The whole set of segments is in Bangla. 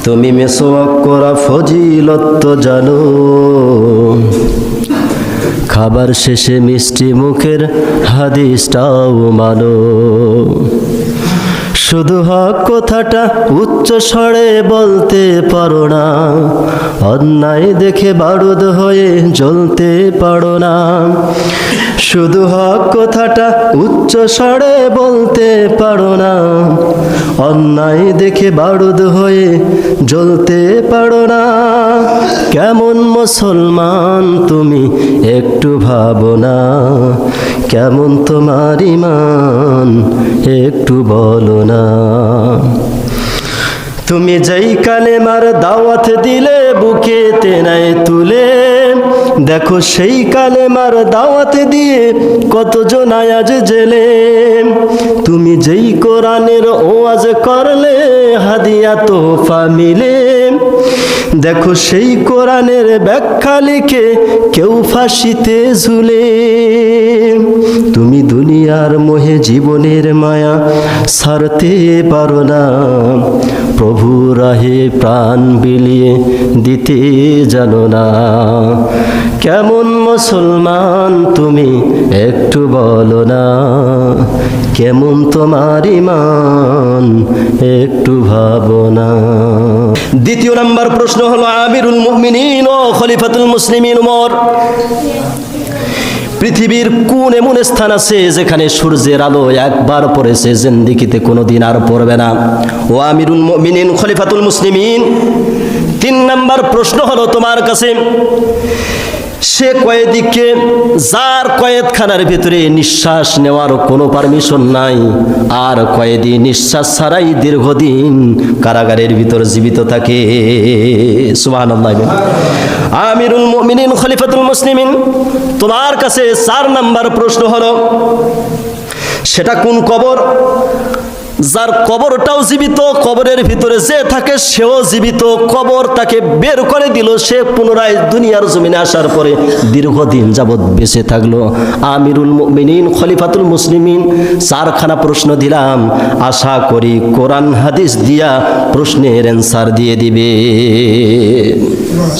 তুমি মিসওয়াক করা ফজিলত তো জানো, খাবার শেষে মিষ্টি মুখের হাদিসটাও মানো। শুধু হক কথাটা উচ্চ স্বরে বলতে পারো না, অন্যায় দেখে বারুদ হয়ে জ্বলতে পারো না। শুধু হক কথাটা উচ্চ স্বরে বলতে পারো না, অন্যায় দেখে বারুদ হয়ে জ্বলতে পারো না। কেমন মুসলমান তুমি একটু ভাবো না, কেমন তোমার ঈমান একটু বলো না। তুমি যেই কালেমার দাওয়াত দিলে বুকেতে নাই তুলে, দেখো সেই কালেমার দাওয়াত দিয়ে কতজন আজ জেলে। তুমি যেই কোরআনের ওয়াজ করলে হাদিয়া তোফা মিলে, দেখো সেই কোরআনের ব্যাখ্যা লিখে কেউ ফাঁসিতে ঝুলে। তুমি দুনিয়ার মোহে জীবনের মায়া ছাড়তে পারো না, প্রভু রাহে প্রাণ বিলিয়ে দিতে জানো না। কেমন মুসলমান তুমি একটু বলো না, কেমন তোমার ঈমান একটু ভাবো না। দ্বিতীয় নাম্বার প্রশ্ন হলো আমিরুল মুমিনিন ও খলিফাতুল মুসলিমিন উমর। পৃথিবীর কোন এমন স্থান আছে যেখানে সূর্যের আলো একবার পড়েছে জিন্দেগিতে কোনোদিন আর পড়বে না? ও আমিরুল মুমিনিন খলিফাতুল মুসলিমিন, তিন নাম্বার প্রশ্ন হলো তোমার কাছে, সে কয়েদিকে যার কয়েদখানার ভিতরে নিঃশ্বাস নেওয়ার কোনো পারমিশন নাই, আর কয়েদি নিঃশ্বাস ছাড়াই দীর্ঘদিন কারাগারের ভিতর জীবিত থাকে। সুবহানাল্লাহ। আমিরুল মুমিনিন খলিফাতুল মুসলিমিন, তোমার কাছে চার নাম্বার প্রশ্ন হলো, সেটা কোন কবর যার কবরটাও জীবিত, কবরের ভিতরে যে থাকে সেও জীবিত, কবর তাকে বের করে দিল, সে পুনরায় দুনিয়ার জমিনে আসার পরে দীর্ঘদিন যাবৎ বেঁচে থাকলো। আমিরুল মুমিনিন খলিফাতুল মুসলিমিন চারখানা প্রশ্ন দিলাম, আশা করি কোরআন হাদিস দিয়া প্রশ্নের অ্যান্সার দিয়ে দিবে।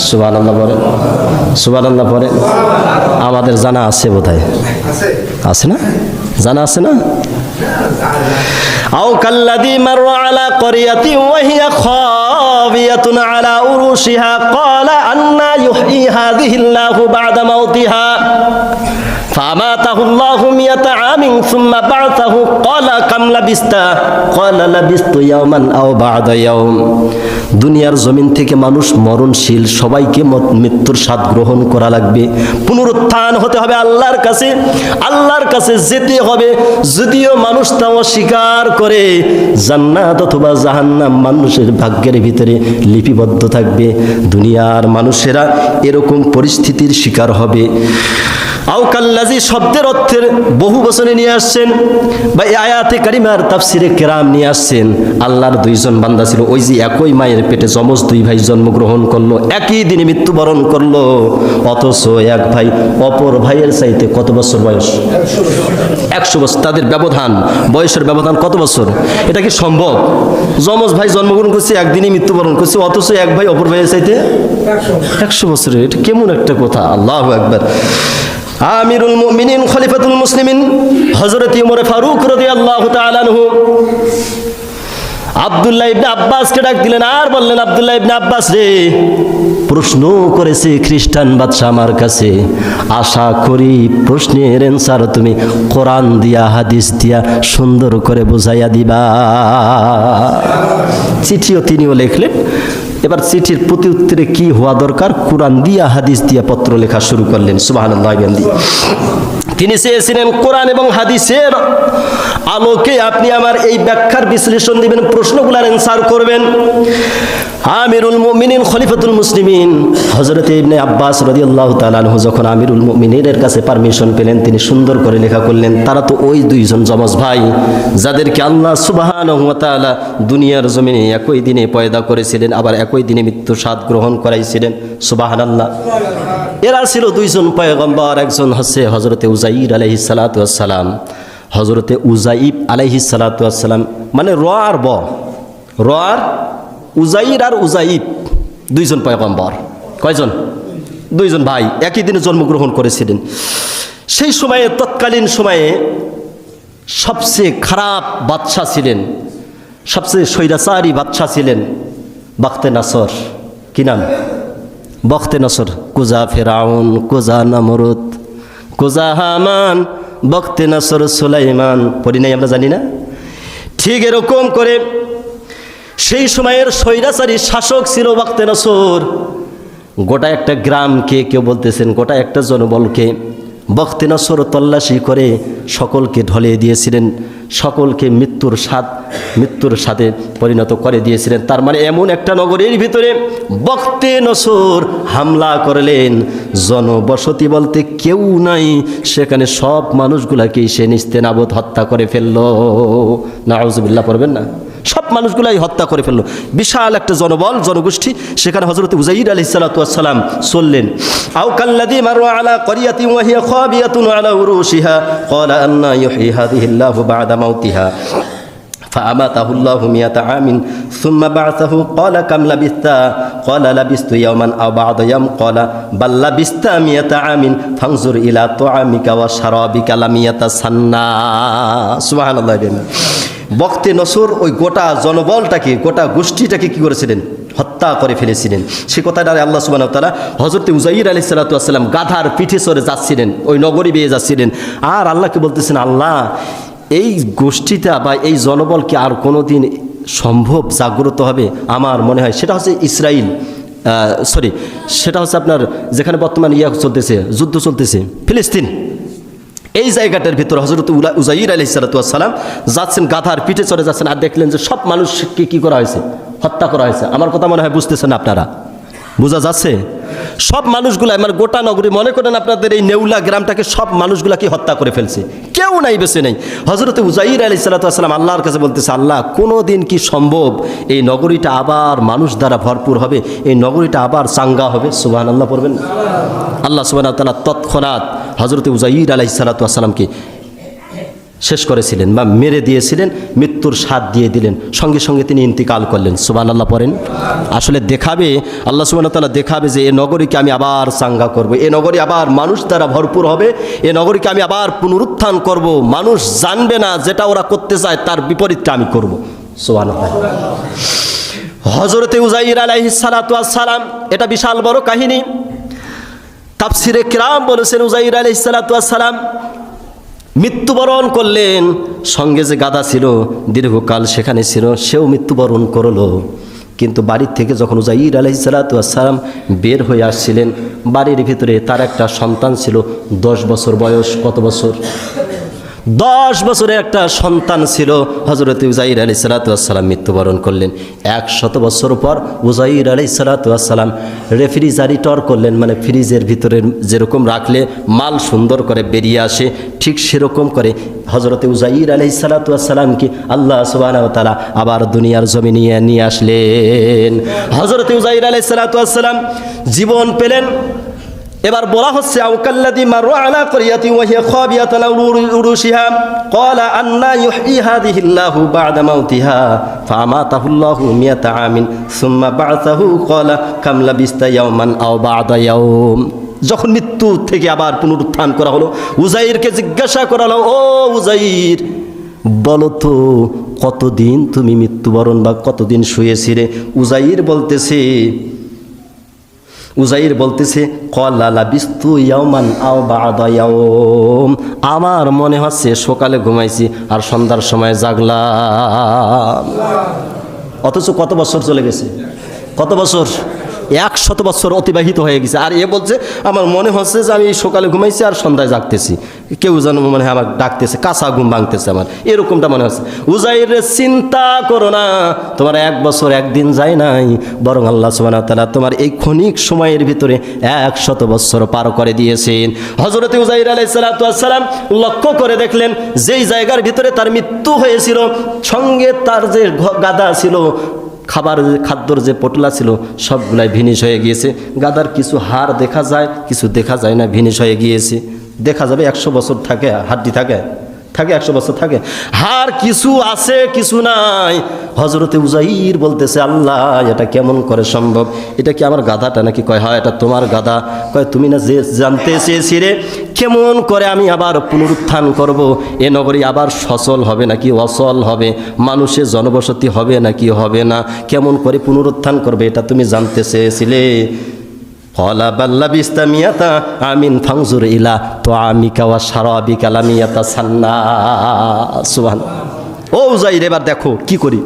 সুবহানাল্লাহ পড়েন, সুবহানাল্লাহ পড়েন। আমাদের জানা আছে বোধহয়, আছে না? জানা আছে না? আও কাল্লাযী মাররা আলা ক্বরিয়াতিন ওয়া হিয়া খাবিয়াতুন আলা উরুশিহা ক্বালা আন্না ইউহয়ী হাযিহিল্লাহু বা'দা মাউতিহা ফামাতাহুল্লাহু মিয়াতা আমিন সুম্মা বা'সাহু ক্বালা কাম লাবিস্তা ক্বালা লাবিস্তু ইয়াওমান আও বা'দা ইয়াওম। দুনিয়ার জমিন থেকে মানুষ মরণশীল, সবাইকে মৃত্যুর স্বাদ গ্রহণ করা লাগবে, পুনরুত্থান হতে হবে আল্লাহর কাছে, আল্লাহর কাছে যেতে হবে। যদিও মানুষ তা অস্বীকার করে, জান্নাত অথবা জাহান্নাম মানুষের ভাগ্যের ভিতরে লিপিবদ্ধ থাকবে। দুনিয়ার মানুষেরা এরকম পরিস্থিতির শিকার হবে। আও কাল্লাযী শব্দের অর্থের বহু বচনে নিয়ে আসছেন, বা এই আয়াতে কারিমার তাফসিরে কেরাম নিয়ে আসছেন। আল্লাহর দুইজন বান্দা ছিল, ওই যে একই মায়ের পেটে যমজ দুই ভাই জন্মগ্রহণ করলো, একই দিনে মৃত্যুবরণ করলো, অথচ এক ভাই অপর ভাইয়ের চাইতে কত বছর বয়স? 100 বছর। তাদের ব্যবধান, বয়সের ব্যবধান কত বছর? এটা কি সম্ভব? যমজ ভাই জন্মগ্রহণ করছে, একদিনই মৃত্যুবরণ করছে, অথচ এক ভাই অপর ভাইয়ের চাইতে 100 বছরের। এটা কেমন একটা কথা! আল্লাহু আকবার। আমিরুল মুমিনিন খলিফাতুল মুসলিমিন হযরত ওমর ফারুক রাদিয়াল্লাহু তাআলা আনহু আব্দুল্লাহ ইবনে আব্বাসকে ডাক দিলেন আর বললেন, আব্দুল্লাহ ইবনে আব্বাস রে, প্রশ্ন করেছে খ্রিস্টান বাদশা আমার কাছে, আশা করি প্রশ্নের অ্যান্সার তুমি কোরআন দিয়া হাদিস দিয়া সুন্দর করে বুঝাইয়া দিবা। চিঠিও তিনিও লিখলেন। এবার চিঠির প্রতি উত্তরে কি হওয়া দরকার, কোরআন দিয়া হাদিস দিয়া পত্র লেখা শুরু করলেন। সুবহানাল্লাহ। তিনি চেয়েছিলেন কোরআন এবং হাদিসের আলোকে আপনি আমার এই ব্যাখ্যার বিশ্লেষণ দিবেন, প্রশ্নগুলোর অ্যান্সার করবেন। আমিরুল মুমিনিন খলিফাতুল মুসলিমিন হযরত ইবনে আব্বাস রাদিয়াল্লাহু তাআলা আনহু যখন আমিরুল মুমিনিনের কাছে পারমিশন পেলেন, তিনি সুন্দর করে লেখা করলেন। তারা তো ওই দুইজন যমজ ভাই যাদেরকে আল্লাহ সুবহানাহু ওয়া তাআলা দুনিয়ার জমিনে একই দিনে পয়দা করেছিলেন, আবার একই দিনে মৃত্যুর স্বাদ গ্রহণ করাইছিলেন। সুবহানাল্লাহ। এরা ছিল দুইজন পয়গম্বর, একজন হচ্ছে হযরতে উযাইর আলাইহিস সালাতু ওয়াস সালাম, হযরতে উযাইব আলাইহিস সালাতু ওয়াস সালাম, মানে র আর ব, র আর উজাইর আর উজাইব দুইজন পয়গম্বর। কয়জন? দুইজন ভাই, একই দিনে জন্মগ্রহণ করেছিলেন। সেই সময়ে, তৎকালীন সময়ে সবচেয়ে খারাপ বাদশা ছিলেন, সবচেয়ে স্বৈরাচারী বাদশা ছিলেন বখতে নসর। কি নাম? বখতে নসর। কুজা ফেরাউন, কুজা নমরুদ, কুজা হামান, বখতে নসর, সুলাইমান, পড়ি নাই আমরা, জানি না? ঠিক এরকম করে সেই সময়ের স্বৈরাচারী শাসক ছিল বখতে নসর। গোটা একটা গ্রামকে, কেউ বলতেছেন গোটা একটা জনবলকে বখতে নসর তল্লাশি করে সকলকে ঢলিয়ে দিয়েছিলেন, সকলকে মৃত্যুর সাথে পরিণত করে দিয়েছিলেন। তার মানে এমন একটা নগরীর ভিতরে বখতে নসর হামলা করলেন, জনবসতি বলতে কেউ নাই, সেখানে সব মানুষগুলাকে সে নিস্তেনাবুদ হত্যা করে ফেললো। নাউজুবিল্লাহ পড়বেন না? সব মানুষগুলাই হত্যা করে ফেললো। বিশাল একটা জনবল, জনগোষ্ঠী। সেখানে হযরত উযাইর আলাইহিস সালাতু ওয়াস সালাম চললেন। আও কাল্লাযী মাররা আলা ক্বরিয়াতিন ওয়া হিয়া খাবিয়াতুন আলা উরুশিহা ক্বালা আন্না ইউহয়ী হাযিহিল্লাহু বা'দা মাউতিহা فأماته الله 100 عام ثم بعثه قال كم لبثت قال لبثت يوما أو بعض يوم قال بل لبثت 100 عام فانظر إلى طعامك وشرابك لم يتسنى سبحان الله। বখতে নসর ওই গোটা জনবলটাকে, গোটা গোষ্ঠীটাকে কি করেছিলেন? হত্যা করে ফেলেছিলেন। সে কথাটা আল্লাহ সুবহানাহু ওয়া তাআলা হযরত উযাইর আলাইহিস সালাতু ওয়াস সালাম গাধার পিঠে চড়ে যাচ্ছিলেন, ওই নগরী বেয়ে যাচ্ছিলেন, আর আল্লাহকে বলতেছেন, আল্লাহ এই গোষ্ঠীটা বা এই জনবল কি আর কোনোদিন সম্ভব জাগ্রত হবে? আমার মনে হয় সেটা হচ্ছে ইসরাইল, সেটা হচ্ছে আপনার যেখানে বর্তমানে চলতেছে, যুদ্ধ চলতেছে, ফিলিস্তিন। এই জায়গাটার ভিতরে হযরত উযাইর আলাইহিস সালাতু ওয়াস সালাম যাচ্ছেন, গাধার পিঠে চড়ে যাচ্ছেন, আর দেখলেন যে সব মানুষকে কি করা হয়েছে? হত্যা করা হয়েছে। আমার কথা মনে হয় বুঝতেছেন আপনারা? বোঝা যাচ্ছে? সব মানুষগুলা, মানে গোটা নগরী, মনে করেন আপনাদের এই নেউলা গ্রামটাকে সব মানুষগুলাকে হত্যা করে ফেলছে, কেউ নাই, বেঁচে নেই। হযরত উযাইর আলাইহিস সালাতু ওয়াস সালাম আল্লাহর কাছে বলতেছে, আল্লাহ কোনো দিন কি সম্ভব এই নগরীটা আবার মানুষ দ্বারা ভরপুর হবে, এই নগরীটা আবার চাঙ্গা হবে? সুবহানাল্লাহ পড়বেন না? আল্লাহ সুবহানাহু ওয়া তাআলা তৎক্ষণাৎ হযরত উযাইর আলাইহিস সালাতু ওয়াস সালামকে শেষ করেছিলেন বা মেরে দিয়েছিলেন, মৃত্যুর স্বাদ দিয়ে দিলেন, সঙ্গে সঙ্গে তিনি ইন্তিকাল করলেন। সুবহানাল্লাহ পড়েন। আসলে দেখাবে, আল্লাহ সুবহানাহু ওয়া তাআলা দেখাবে যে এই নগরীকে আমি আবার চাঙ্গা করব, এই নগরী আবার মানুষ দ্বারা ভরপুর হবে, এই নগরীকে আমি আবার পুনরুত্থান করব। মানুষ জানবে না যেটা ওরা করতে চায় তার বিপরীতটা আমি করব। সুবহানাল্লাহ। হযরতে উযাইর আলাইহিস সালাতু ওয়াস সালাম, এটা বিশাল বড় কাহিনী। তাফসিরে কিরাম বলেছেন উযাইর আলাইহিস সালাতু ওয়াস সালাম মৃত্যুবরণ করলেন, সঙ্গে যে গাধা ছিল দীর্ঘকাল সেখানে ছিল, সেও মৃত্যুবরণ করলো। কিন্তু বাড়ির থেকে যখন উযাইর আলাইহিস সালাতু ওয়াস সালাম বের হয়ে আসছিলেন, বাড়ির ভিতরে তার একটা সন্তান ছিল, 10 বছর বয়স। কত বছর? 10 বছরের একটা সন্তান ছিল। হযরত উযাইর আলাইহিস সালাতু ওয়াস সালাম মৃত্যুবরণ করলেন। 100 বছর পর উযাইর আলাইহিস সালাতু ওয়াস সালাম রেফ্রিজারেটর করলেন, মানে ফ্রিজের ভিতরে যেরকম রাখলে মাল সুন্দর করে বেরিয়ে আসে, ঠিক সেরকম করে হযরত উযাইর আলাইহিস সালাতু ওয়াস সালামকে আল্লাহ সুবহানাহু ওয়া তাআলা আবার দুনিয়ার জমিনে নিয়ে আসলেন। হযরত উযাইর আলাইহিস সালাতু ওয়াস সালাম জীবন পেলেন। এবার বলা হচ্ছে আও কাল্লাযী মাররা আলা ক্বরিয়াতিন ওয়া হিয়া খাবিয়াতুন আলা উরুশিহা ক্বালা আন্না ইউহয়ী হাযিহিল্লাহু বা'দা মাউতিহা ফাআমাতাহুল্লাহু 100 আমিন সুম্মা বা'আসাহু ক্বালা কাম লাবিস্তা ইয়াওমান আও বা'দা ইয়াওম। যখন মৃত্যু থেকে আবার পুনরুত্থান করা হলো, উযাইরকে জিজ্ঞাসা করা হলো, ও উযাইর, বলো তো কতদিন তুমি মৃত্যুবরণ বা কতদিন শুয়েছিলে? উযাইর বলতেছে ক্বালা লাবিস্তু ইয়াওমান আও বা'দা ইয়াওম, আমার মনে হচ্ছে সকালে ঘুমাইছি আর সন্ধ্যার সময় জাগলাম। অথচ কত বছর চলে গেছে? কত বছর? 100 বছর অতিবাহিত হয়ে গেছে। আর এ বলছে আমার মনে হচ্ছে যে আমি সকালে ঘুমাইছি আর সন্ধ্যায় জাগতেছি, কেউ যেন মনে হয় আমার ডাকতেছে, কাঁচা ঘুম ভাঙতেছে আমার, এরকমটা মনে হচ্ছে। উযাইর, চিন্তা করো না, তোমার 1 বছর 1 দিন যায় নাই, বরং আল্লাহ সুবহানাহু ওয়া তাআলা তোমার এই ক্ষণিক সময়ের ভিতরে 100 বছর পার করে দিয়েছেন। হযরত উযাইর আলাইহিস সালাতু ওয়াস সালাম লক্ষ্য করে দেখলেন যেই জায়গার ভিতরে তার মৃত্যু হয়েছিল, সঙ্গে তার যে গাধা ছিল, খাদ্যর যে পটলা ছিল, সবগুলাই ভিনিশ হয়ে গিয়েছে। গাদার কিছু হাড় দেখা যায়, কিছু দেখা যায় না, ভিনিশ হয়ে গিয়েছে। দেখা যাবে 100 বছর থাকে, হাড্ডি থাকে, থাকে, 100 বছর থাকে। আর কিছু আছে কিছু নাই। হযরতে উযাইর বলতেছে, আল্লাহ এটা কেমন করে সম্ভব? এটা কি আমার গাধাটা নাকি? কয় হ্যাঁ এটা তোমার গাধা। কয় তুমি না যে জানতে চেয়েছিলে কেমন করে আমি আবার পুনরুত্থান করব, এ নগরী আবার সচল হবে নাকি অচল হবে, মানুষের জনবসতি হবে নাকি হবে না, কেমন করে পুনরুত্থান করবে এটা তুমি জানতে চেয়েছিলে। ক্বালা বাল লাবিস্তা মিয়াতা আমিন ফানজুর ইলা তুআমিকা ওয়া শারাবিকা লাম ইয়াতাসান্না। সুবহানাল্লাহ। ও উযাইর এবার দেখো কি করি।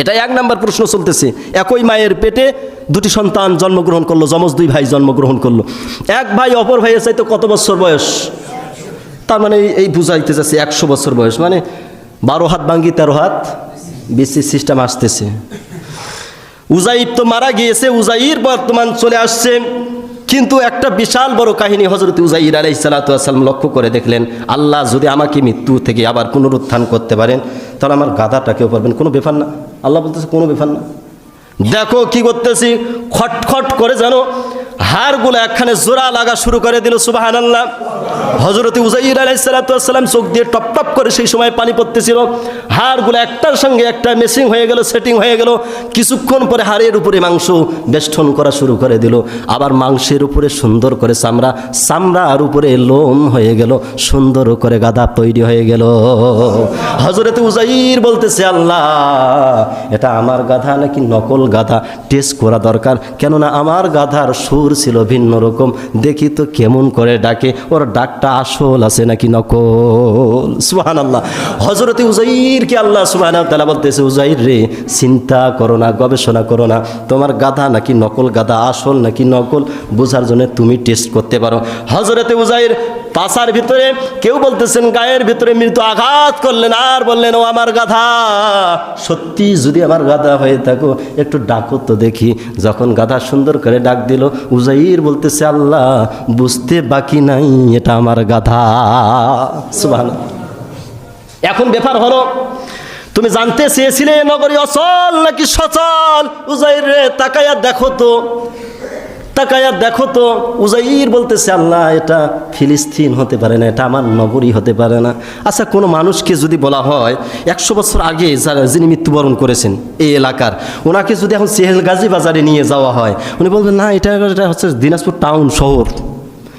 এটা 1 নম্বর প্রশ্ন চলতেছে। একই মায়ের পেটে 2টি সন্তান জন্মগ্রহণ করলো, যমজ 2 ভাই জন্মগ্রহণ করলো। এক ভাই অপর ভাইয়ের চাইতে কত বছর বয়স? তার মানে এই বুঝাইতে যাচ্ছে 100 বছর বয়স, মানে 12 হাত ভাঙ্গি 13 হাত বিসি সিস্টেম আসতেছে। উযাইর তো মারা গিয়েছে, উযাইর বর্তমান চলে আসছে। কিন্তু একটা বিশাল বড় কাহিনী হযরত উযাইর আলাইহিস সালাতু ওয়াস সালাম লক্ষ্য করে দেখলেন, আল্লাহ যদি আমাকে মৃত্যু থেকে আবার পুনরুত্থান করতে পারেন তাহলে আমার গাধাটাকেও পারবেন, কোনো ব্যাপার না। আল্লাহ বলতেছে কোনো ব্যাপার না। দেখো কি করতেছি, খটখট করে যেন হাড়গুলো একখানে জোড়া লাগা শুরু করে দিল। সুবহানাল্লাহ। হযরত উযাইর আলাইহিস সালাতু ওয়াস সালাম চোখ দিয়ে টপ টপ করে সেই সময় পানি পড়তেছিল। হাড়গুলো একটার সঙ্গে একটা মেসিং হয়ে গেল, সেটিং হয়ে গেল। কিছুক্ষণ পরে হাড়ের উপরে মাংস বেষ্টন করা শুরু করে দিল। আবার মাংসের উপরে সুন্দর করে চামড়া, চামড়ার উপরে লোম হয়ে গেল, সুন্দর করে গাধা তৈরি হয়ে গেল। হযরত উযাইর বলতেছে, আল্লাহ এটা আমার গাধা নাকি নকল গাধা? টেস্ট করা দরকার, কেননা আমার গাধার সুর ছিল ভিন্ন রকম। দেখি তো কেমন করে ডাকে, ওর ডাকটা আসল আছে নাকি নকল। সুবহানাল্লাহ। হযরত উযাইরকে আল্লাহ সুবহানাহু ওয়া তাআলা বলতেছে, উযাইর রে চিন্তা করো না, গবেষণা করো না, তোমার গাধা নাকি নকল গাধা, আসল নাকি নকল বোঝার জন্য তুমি টেস্ট করতে পারো। হযরত উযাইর পাছার ভিতরে, কেউ বলতেছেন গায়ের ভিতরে মৃত্যু আঘাত করলেন আর বললেন, ও আমার গাধা, সত্যি যদি আমার গাধা হয়ে থাকো একটু ডাকো তো দেখি। যখন গাধা সুন্দর করে ডাক দিল, উযাইর বলতেছে, আল্লাহ বুঝতে বাকি নাই এটা আমার গাধা। সুবহানাল্লাহ। এখন ব্যাপার হলো, তুমি জানতে চেয়েছিলে নগরী অচল নাকি সচল? উযাইর রে তাকায়া দেখো তো, তাকায়া দেখো তো। উযাইর বলতেছে, আল্লাহ এটা ফিলিস্তিন হতে পারে না, এটা আমার নগরী হতে পারে না। আচ্ছা কোনো মানুষকে যদি বলা হয় 100 বছর আগে যিনি মৃত্যুবরণ করেছেন এই এলাকার, ওনাকে যদি এখন চেহেলগাজী বাজারে নিয়ে যাওয়া হয়, উনি বলবেন না এটা হচ্ছে দিনাজপুর টাউন শহর।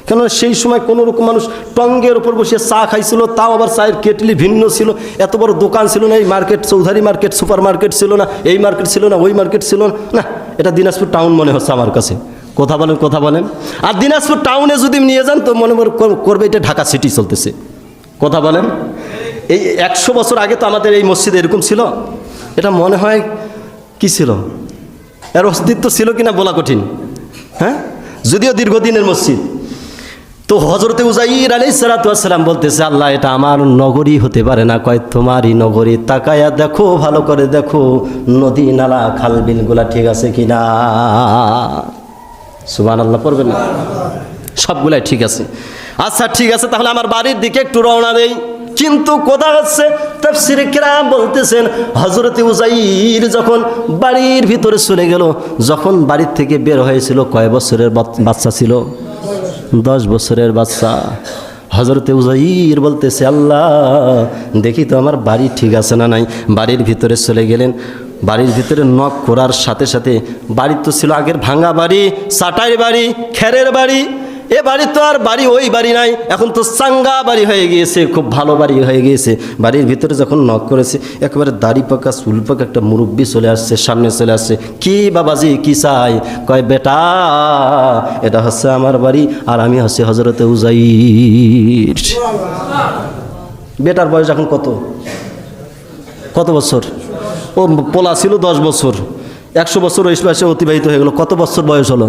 কেননা সেই সময় কোনো রকম মানুষ টঙ্গের উপর বসে চা খাইছিল, তাও আবার চায়ের কেটলি ভিন্ন ছিল, এত বড় দোকান ছিল না, এই market Chowdhury market, super market ছিল না, এই মার্কেট ছিল না, ওই মার্কেট ছিল না। এটা দিনাজপুর টাউন মনে হচ্ছে আমার কাছে। কথা বলেন, কথা বলেন। আর দিনাজপুর টাউনে যদি নিয়ে যান তো মনে করবে এটা ঢাকা সিটি চলতেছে। কথা বলেন। এই 100 বছর আগে তো আমাদের এই মসজিদ এরকম ছিল? এটা মনে হয় কি ছিল, এর অস্তিত্ব ছিল কিনা বলা কঠিন। হ্যাঁ, যদিও দীর্ঘদিনের মসজিদ। তো হযরতে উযাইর আলাইহিস সালাতু ওয়াস সালাম বলতেছে, আল্লাহ এটা আমার নগরী হতে পারে না। কয় তোমারই নগরী, তাকায়া দেখো, ভালো করে দেখো নদী নালা খাল বিলগুলা ঠিক আছে কিনা। সুবহানাল্লাহ পড়বেন না? সবগুলাই ঠিক আছে। আচ্ছা ঠিক আছে, তাহলে আমার বাড়ির দিকে একটু রওনা দেই। কিন্তু কথা হচ্ছে, তাফসীরে কেরাম বলতেছেন হযরতে উযাইর যখন বাড়ির ভিতরে চলে গেল, যখন বাড়ির থেকে বের হয়েছিল, কয় বছরের বাচ্চা ছিল? 10 বছরের বাচ্চা। হযরতে উযাইর বলতেছে, আল্লাহ দেখি তো আমার বাড়ি ঠিক আছে না নাই। বাড়ির ভিতরে চলে গেলেন। বাড়ির ভিতরে নক করার সাথে সাথে, বাড়ি তো ছিল আগের ভাঙা বাড়ি, চাটাইয়ের বাড়ি, খেরের বাড়ি। এ বাড়ি তো আর বাড়ি ওই বাড়ি নাই, এখন তো চাঙ্গা বাড়ি হয়ে গিয়েছে, খুব ভালো বাড়ি হয়ে গিয়েছে। বাড়ির ভিতরে যখন নক করেছে, একেবারে দাড়ি পাকা চুল পাকা একটা মুরব্বী চলে আসছে, সামনে চলে আসছে। কি বাবাজি কি চাই? কয় বেটা এটা হচ্ছে আমার বাড়ি, আর আমি হচ্ছে হযরতে উযাইর। বেটার বয়স এখন কত কত বছর? ও পোলা ছিল 10 বছর, 100 বছর ওই বয়সে অতিবাহিত হয়ে গেল। কত বছর বয়স হলো?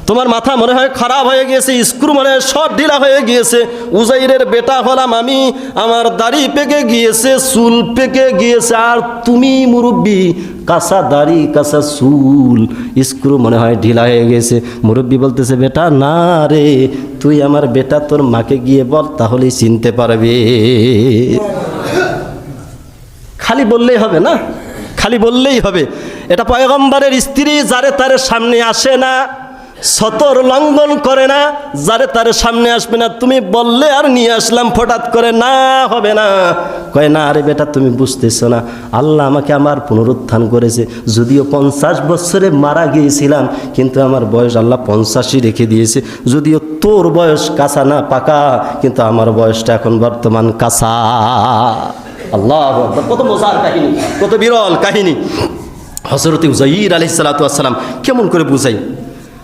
তোমার মাথা মনে হয় খারাপ হয়ে গিয়েছে, স্ক্রু মনে হয় সব ঢিলা হয়ে গিয়েছে। উযাইরের বেটা হলাম আমি, আমার দাড়ি পেকে গিয়েছে, চুল পেকে গিয়েছে, আর তুমি মুরব্বী, কাঁচা দাড়ি কাঁচা চুল, স্ক্রু মনে হয় ঢিলা হয়ে গেছে। মুরব্বী বলতেছে, বেটা না রে, তুই আমার বেটা, তোর মাকে গিয়ে বল, তাহলেই চিনতে পারবে। খালি বললেই হবে না, খালি বললেই হবে। এটা পয়গম্বরের স্ত্রী যারে তারে সামনে আসে না, সতর লঙ্ঘন করে না, যারে তারে সামনে আসবে না। তুমি বললে আর নিয়ে আসলাম হঠাৎ করে, না হবে না। কয় না আরে বেটা তুমি বুঝতেছো না, আল্লাহ আমাকে আমার পুনরুত্থান করেছে। যদিও 50 বছরে মারা গিয়েছিলাম, কিন্তু আমার বয়স আল্লাহ 85 রেখে দিয়েছে। যদিও তোর বয়স কাঁচা না পাকা, কিন্তু আমার বয়সটা এখন বর্তমান কাঁচা। আল্লাহ আকবার, কত মজার কাহিনী, কত বিরল কাহিনী। হযরত উযাইর আলাইহিস সালাতু ওয়াস সালাম কেমন করে বুঝাই?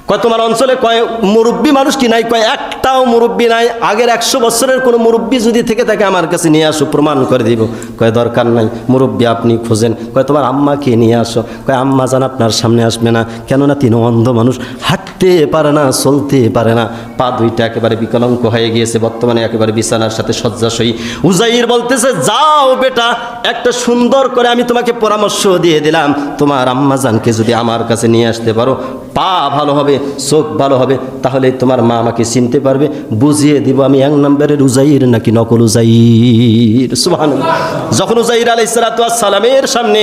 কয় তোমার অঞ্চলে কয় মুরব্বী মানুষ কি নাই? কয় একটাও মুরব্বী নাই। আগের 100 বছরের কোনো মুরব্বী যদি থেকে থাকে আমার কাছে নিয়ে আসো, প্রমাণ করে দিব। কয় দরকার নাই, মুরব্বী আপনি খোঁজেন। কয় তোমার আম্মাকে নিয়ে আসো। কয় আম্মা জান আপনার সামনে আসবে না, কেননা তিনি অন্ধ মানুষ, হাঁটতে পারে না, চলতে পারে না, পা দুইটা একেবারে বিকলাঙ্গ হয়ে গিয়েছে, বর্তমানে একেবারে বিছানার সাথে শয্যাশয়ী। উযাইর বলতেছে যাও বেটা, একটা সুন্দর করে আমি তোমাকে পরামর্শ দিয়ে দিলাম, তোমার আম্মা জানকে যদি আমার কাছে নিয়ে আসতে পারো, পা ভালো হবে, চোখ ভালো হবে, তাহলে তোমার মা আমাকে চিনতে পারবে, বুঝিয়ে দিব আমি 1 নম্বরের উযাইর নাকি নকল উযাইর। সুবহানাল্লাহ। যখন উযাইর আলাইহিস সালাতু ওয়াস সালামের সামনে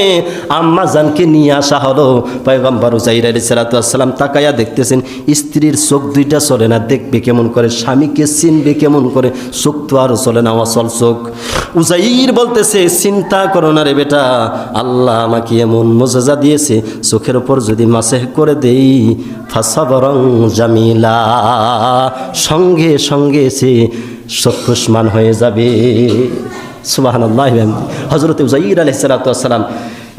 আম্মা জানকে নিয়ে আসা হলো, পয়গম্বর উযাইর আলাইহিস সালাতু ওয়াস সালাম তাকায়া দেখতেছেন স্ত্রীর চোখ দুইটা চলে না, দেখবে কেমন করে, স্বামীকে চিনবে কেমন করে, চোখ তো আর চলে না, অচল চোখ। উযাইর বলতেছে চিন্তা করো না রে বেটা, আল্লাহ আমাকে এমন মুজিজা দিয়েছে, চোখের উপর যদি মাসেহ করে দেই, ফাসাবরং জামিলা, সঙ্গে সঙ্গে সে চক্ষুষ্মান হয়ে যাবে। সুবহানাল্লাহ। হযরত উযাইর আলাইহিস সালাতু ওয়াস সালাম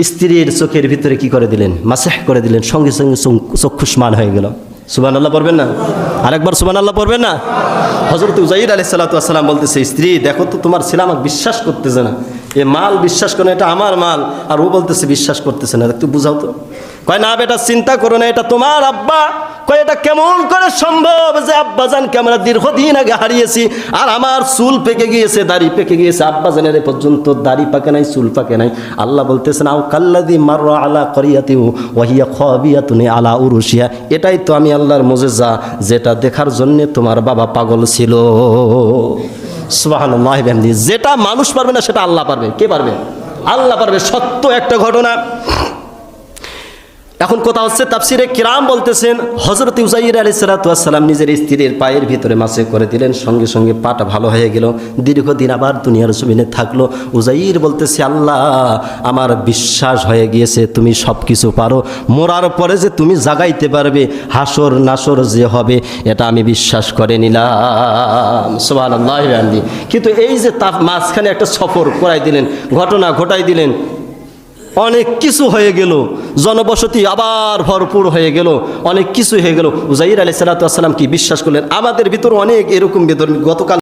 স্ত্রীর চোখের ভিতরে কি করে দিলেন? মাসেহ করে দিলেন, সঙ্গে সঙ্গে চক্ষুষ্মান হয়ে গেল। সুবহানাল্লাহ পড়বেন না? আরেকবার সুবহানাল্লাহ পড়বেন না? হযরত উযাইর আলাইহিস সালাতু ওয়াস সালাম বলতেছে স্ত্রী দেখো তো তোমার ছেলে আমাকে বিশ্বাস করতেছে না, এ মাল বিশ্বাস করে, এটা আমার মাল, আর ও বলতেছে বিশ্বাস করতেছে না, একটু বুঝাও তো। কয় না বেটা চিন্তা করো না, এটা তোমার আব্বা। কয় এটা কেমন করে সম্ভব যে আব্বাজানকে আমরা দীর্ঘদিন আগে হারিয়েছি, আর আমার চুল পেকে গিয়েছে, দাড়ি পেকে গিয়েছে, আব্বাজানের এ পর্যন্ত দাড়ি পাকে নাই, চুল পাকে নাই। আল্লাহ বলতেছেন আও কাল্লাযী মাররা আলা ক্বরিয়াতিহি ওয়া হিয়া খাবিয়াতুন আলা উরুশিহা, এটাই তো আমি আল্লাহর মুজিজা, যেটা দেখার জন্য তোমার বাবা পাগল ছিল। সুবহানাল্লাহ। যেটা মানুষ পারবে না সেটা আল্লাহ পারবে। কে পারবে? আল্লাহ পারবে। সত্য একটা ঘটনা। এখন কথা হচ্ছে তাফসিরে কিরাম বলতেছেন হযরত উযাইর আলাইহিস সালাতু ওয়াস সালাম নিজের স্ত্রীর পায়ের ভিতরে মাসে করে দিলেন, সঙ্গে সঙ্গে পাটা ভালো হয়ে গেল, দীর্ঘদিন আবার দুনিয়ার জমিনে থাকলো। উযাইর বলতেছে আল্লাহ আমার বিশ্বাস হয়ে গিয়েছে তুমি সব কিছু পারো, মরার পরে যে তুমি জাগাইতে পারবে, হাসর নাসর যে হবে, এটা আমি বিশ্বাস করে নিলাম। সুবহানাল্লাহ। কিন্তু এই যে তার মাঝখানে একটা সফর করাই দিলেন, ঘটনা ঘটাই দিলেন, অনেক কিছু হয়ে গেল, জনবসতি আবার ভরপুর হয়ে গেল, অনেক কিছু হয়ে গেল। উযাইর আলাইহিস সালাতু ওয়াস সালাম কি বিশ্বাস করলেন? আমাদের ভিতর অনেক এরকম বেদর। গতকাল